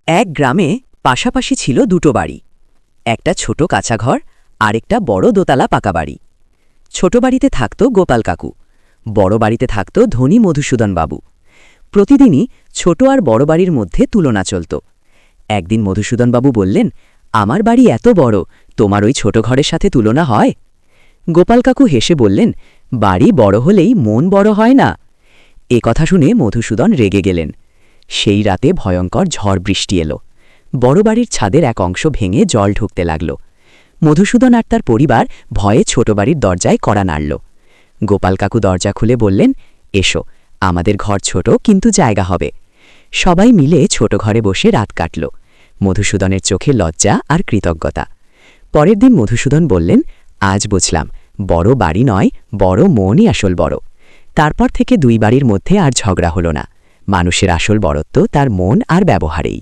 এক গ্রামে পাশাপাশি ছিল দুটো বাড়ি। একটা ছোট কাঁচা ঘর আর একটা বড় দোতলা পাকা বাড়ি। ছোট বাড়িতে থাকত গোপাল কাকু, বড় বাড়িতে থাকত ধনী মধুসূদন বাবু। প্রতিদিনই ছোট আর বড় বাড়ির মধ্যে তুলনা চলত। একদিন মধুসূদন বাবু বললেন, আমার বাড়ি এত বড়, তোমার ওই ছোট ঘরের সাথে তুলনা হয়? গোপাল কাকু হেসে বললেন, বাড়ি বড় হলেই মন বড় হয় না। এ কথা শুনে মধুসূদন রেগে গেলেন। সেই রাতে ভয়ঙ্কর ঝড় বৃষ্টি এলো। বড় বাড়ির ছাদের এক অংশ ভেঙে জল ঢুকতে লাগল। মধুসূদন আর তার পরিবার ভয়ে ছোট বাড়ির দরজায় কড়া নাড়ল। গোপাল কাকু দরজা খুলে বললেন, এসো, আমাদের ঘর ছোট কিন্তু জায়গা হবে। সবাই মিলে ছোট ঘরে বসে রাত কাটল। মধুসূদনের চোখে লজ্জা আর কৃতজ্ঞতা। পরের দিন মধুসূদন বললেন, আজ বুঝলাম, বড় বাড়ি নয়, বড় মনই আসল বড়। তারপর থেকে দুই বাড়ির মধ্যে আর ঝগড়া হলো না। মানুষের আসল বড়ত্ব তার মন আর ব্যবহারেই।